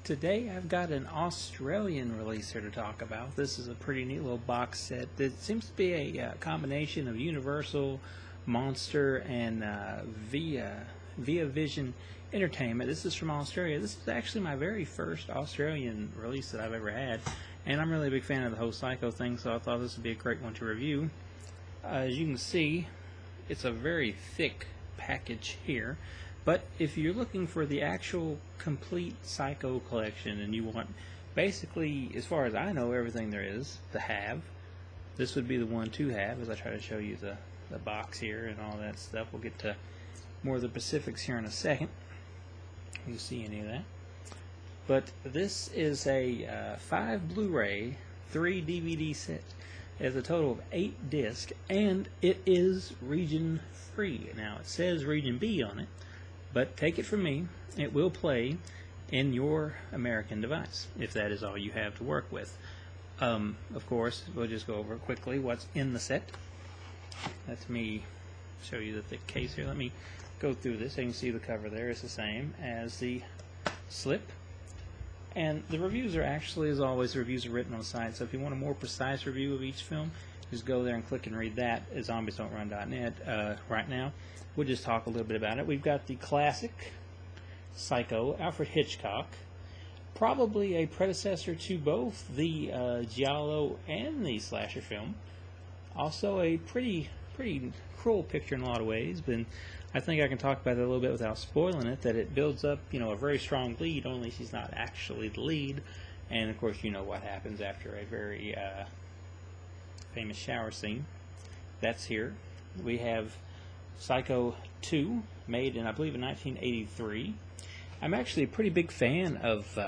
Today I've got an Australian release here to talk about. This is a pretty neat little box set that seems to be a combination of Universal, Monster, and Via Vision Entertainment. This is from Australia. This is actually my very first Australian release that I've ever had, and I'm really a big fan of the whole Psycho thing, so I thought this would be a great one to review. As you can see, it's a very thick package here. But if you're looking for the actual complete Psycho collection and you want basically, as far as I know, everything there is to have, this would be the one to have, as I try to show you the box here and all that stuff. We'll get to more of the specifics here in a second. You see any of that. But this is a 5 Blu-ray, 3 DVD set. It has a total of 8 discs, and it is region free. Now, it says region B on it, but take it from me, it will play in your American device, if that is all you have to work with. Of course, we'll just go over quickly what's in the set. Let me show you the thick case here. Let me go through this. So you can see the cover there is the same as the slip. And the reviews are actually, as always, the reviews are written on the site. So if you want a more precise review of each film, just go there and click and read that at zombiesdon'trun.net. Right now, we'll just talk a little bit about it. We've got the classic Psycho, Alfred Hitchcock, probably a predecessor to both the giallo and the slasher film. Also a pretty cruel picture in a lot of ways, but I think I can talk about it a little bit without spoiling it, that it builds up, a very strong lead, only she's not actually the lead. And of course, you know what happens after a very famous shower scene. That's here. We have Psycho 2, made in, I believe, in 1983. I'm actually a pretty big fan of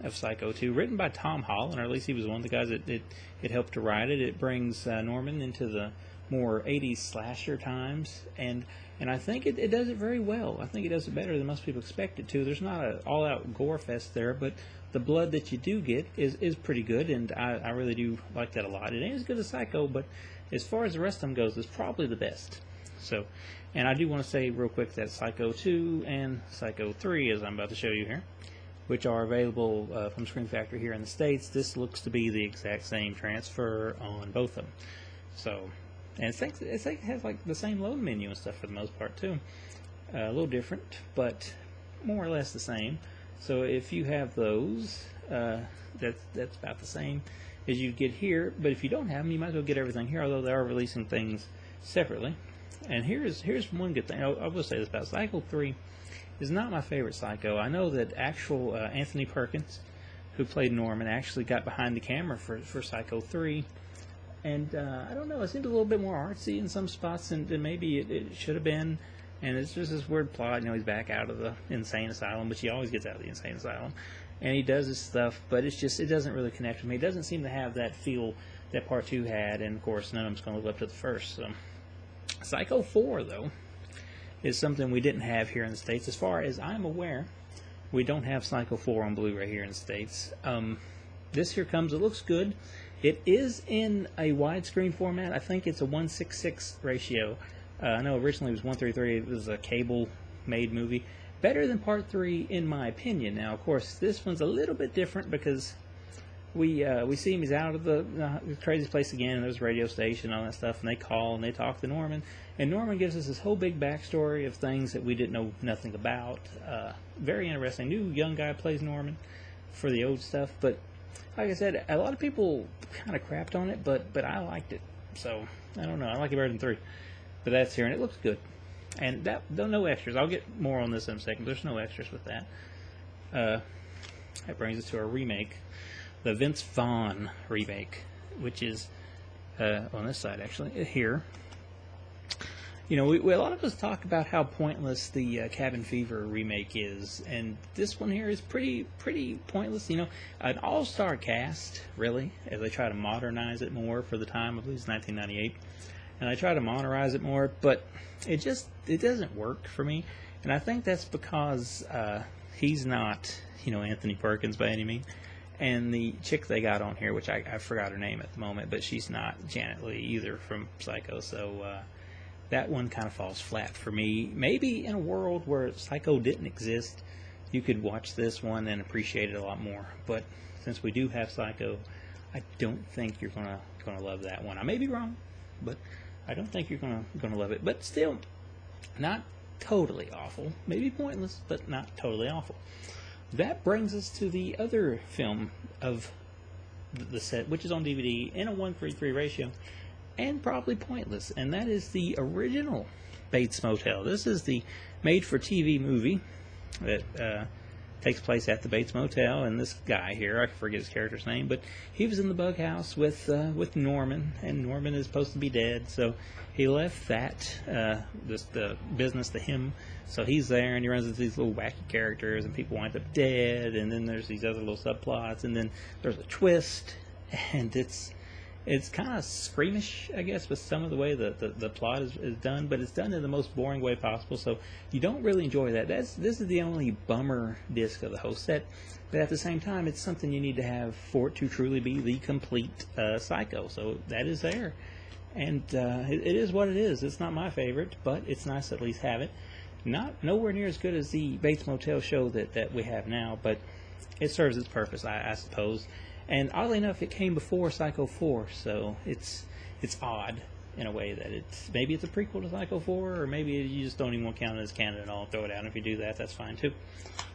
Psycho 2, written by Tom Holland, or at least he was one of the guys that helped to write it. It brings Norman into the more 80s slasher times, and I think it does it very well. I think it does it better than most people expect it to. There's not an all-out gore fest there, but the blood that you do get is pretty good, and I really do like that a lot. It ain't as good as Psycho, but as far as the rest of them goes, it's probably the best. So, and I do want to say real quick that Psycho 2 and Psycho 3, as I'm about to show you here, which are available from Screen Factory here in the States, this looks to be the exact same transfer on both of them. So, and it has like the same load menu and stuff for the most part too. A little different, but more or less the same. So if you have those, that's about the same as you get here. But if you don't have them, you might as well get everything here, although they are releasing things separately. And here's one good thing. I will say this about Psycho 3 is not my favorite Psycho. I know that actual Anthony Perkins, who played Norman, actually got behind the camera for Psycho 3. And I don't know, it seemed a little bit more artsy in some spots than maybe it should have been. And it's just this weird plot. He's back out of the insane asylum, which he always gets out of the insane asylum. And he does his stuff, but it doesn't really connect with me. It doesn't seem to have that feel that Part 2 had, and of course none of them's going to live up to the first. So. Psycho 4, though, is something we didn't have here in the States. As far as I'm aware, we don't have Psycho 4 on Blu-ray here in the States. This here comes, it looks good. It is in a widescreen format. I think it's a 1:6:6 ratio. I know originally it was 1:3:3. It was a cable-made movie. Better than Part 3, in my opinion. Now, of course, this one's a little bit different because we see him, he's out of the crazy place again, and there's a radio station and all that stuff, and they call and they talk to Norman, and Norman gives us this whole big backstory of things that we didn't know nothing about. Very interesting. New young guy plays Norman for the old stuff, but like I said, a lot of people kind of crapped on it, but I liked it, so I don't know, I like it better than 3, but that's here, and it looks good, and no extras. I'll get more on this in a second. There's no extras with that. That brings us to our remake, the Vince Vaughn remake, which is on this side actually here. A lot of us talk about how pointless the Cabin Fever remake is, and this one here is pretty pointless. An all-star cast, really, as they try to modernize it more for the time. I believe it's 1998, and I try to modernize it more, but it doesn't work for me, and I think that's because he's not Anthony Perkins by any means. And the chick they got on here, which I forgot her name at the moment, but she's not Janet Leigh either from Psycho, so that one kind of falls flat for me. Maybe in a world where Psycho didn't exist, you could watch this one and appreciate it a lot more. But since we do have Psycho, I don't think you're gonna love that one. I may be wrong, but I don't think you're gonna love it. But still, not totally awful. Maybe pointless, but not totally awful. That brings us to the other film of the set, which is on DVD in a 1:3 ratio, and probably pointless, and that is the original Bates Motel. This is the made-for-TV movie that takes place at the Bates Motel, and this guy here, I forget his character's name, but he was in the bug house with Norman, and Norman is supposed to be dead, so he left that the business to him. So he's there, and he runs into these little wacky characters, and people wind up dead, and then there's these other little subplots, and then there's a twist, and it's kind of screamish, I guess, with some of the way the plot is done, but it's done in the most boring way possible, so you don't really enjoy that. This is the only bummer disc of the whole set, but at the same time, it's something you need to have for it to truly be the complete Psycho, so that is there. And it is what it is. It's not my favorite, but it's nice to at least have it. Nowhere near as good as the Bates Motel show that we have now, but it serves its purpose, I suppose. And oddly enough, it came before Psycho 4, so it's odd in a way that maybe it's a prequel to Psycho 4, or maybe you just don't even want to count it as canon at all and throw it out. And if you do that, that's fine too.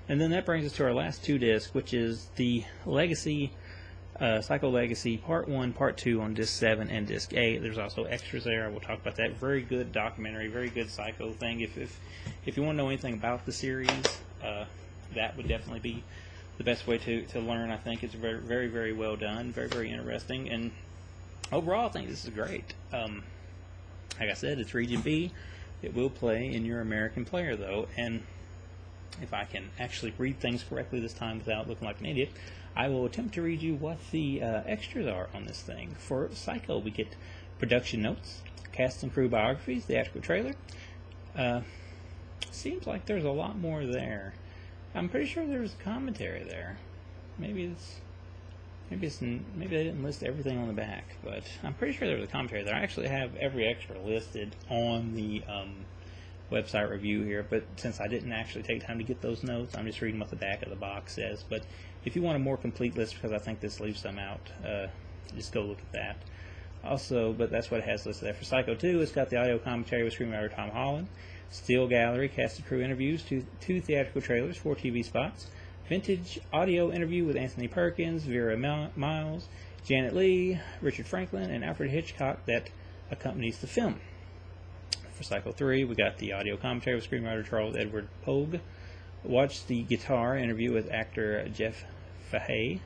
And then that brings us to our last two discs, which is the Legacy, Psycho Legacy Part 1, Part 2 on Disc 7 and Disc 8. There's also extras there. We'll talk about that. Very good documentary, very good Psycho thing. If you want to know anything about the series, that would definitely be the best way to learn. I think it's very, very, very well done, very, very interesting, and overall I think this is great. Like I said, it's Region B. It will play in your American player though, and if I can actually read things correctly this time without looking like an idiot, I will attempt to read you what the extras are on this thing. For Psycho, we get production notes, cast and crew biographies, the theatrical trailer. Seems like there's a lot more there. I'm pretty sure there was commentary there. Maybe they didn't list everything on the back, but I'm pretty sure there was a commentary there. I actually have every extra listed on the website review here, but since I didn't actually take time to get those notes, I'm just reading what the back of the box says. But if you want a more complete list, because I think this leaves some out, just go look at that. Also, but that's what it has listed there. For Psycho 2, it's got the audio commentary with screenwriter Tom Holland, still gallery, cast and crew interviews, two theatrical trailers, 4 TV spots, vintage audio interview with Anthony Perkins, Vera Miles, Janet Leigh, Richard Franklin, and Alfred Hitchcock that accompanies the film. For Psycho 3, we got the audio commentary with screenwriter Charles Edward Pogue, watch the guitar interview with actor Jeff Fahey,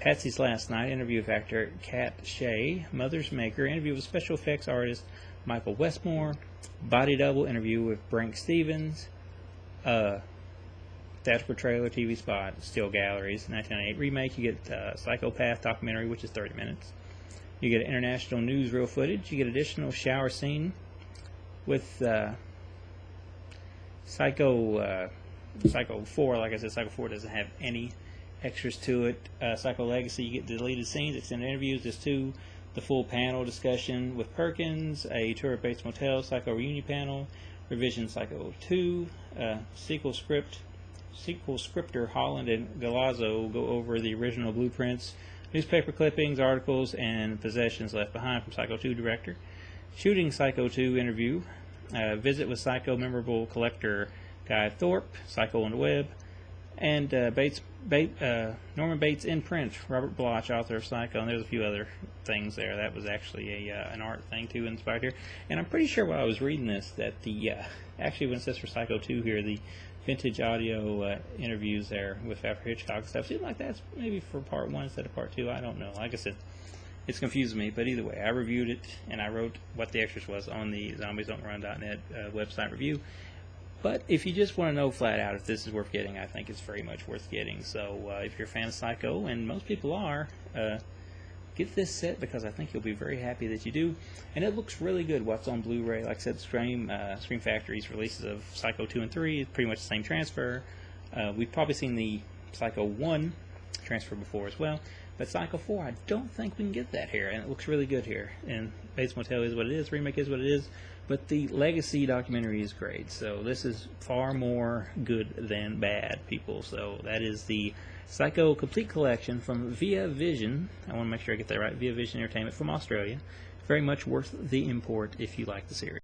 Patsy's Last Night interview with actor Kat Shea, Mother's Maker interview with special effects artist Michael Westmore, Body Double interview with Brink Stevens, theatrical trailer, TV spot, still galleries, 1998 remake. You get Psychopath documentary, which is 30 minutes. You get international newsreel footage. You get additional shower scene with Psycho 4. Like I said, Psycho 4 doesn't have any extras to it. Psycho Legacy, you get deleted scenes, extended interviews. There's 2. The full panel discussion with Perkins, a tour of Bates Motel, Psycho reunion panel, revision Psycho 2, sequel scripter Holland and Galazzo go over the original blueprints, newspaper clippings, articles, and possessions left behind from Psycho 2 director, shooting Psycho 2 interview, visit with Psycho memorable collector Guy Thorpe, Psycho on the web, and Norman Bates in print, Robert Bloch, author of Psycho, and there's a few other things there. That was actually an art thing too inspired here. And I'm pretty sure while I was reading this that the actually when it says for Psycho 2 here, the vintage audio interviews there with Alfred Hitchcock and stuff, seems like that's maybe for part 1 instead of part 2. I don't know. Like I said, it's confusing me, but either way, I reviewed it and I wrote what the extras was on the ZombiesDon'tRun.net website review. But if you just want to know flat out if this is worth getting, I think it's very much worth getting. So if you're a fan of Psycho, and most people are, get this set because I think you'll be very happy that you do. And it looks really good. What's on Blu-ray, like I said, Scream Factory's releases of Psycho 2 and 3 is pretty much the same transfer. We've probably seen the Psycho 1 transfer before as well. But Psycho 4, I don't think we can get that here, and it looks really good here. And Bates Motel is what it is, Remake is what it is, but the Legacy documentary is great. So this is far more good than bad, people. So that is the Psycho Complete Collection from Via Vision. I want to make sure I get that right. Via Vision Entertainment from Australia. Very much worth the import if you like the series.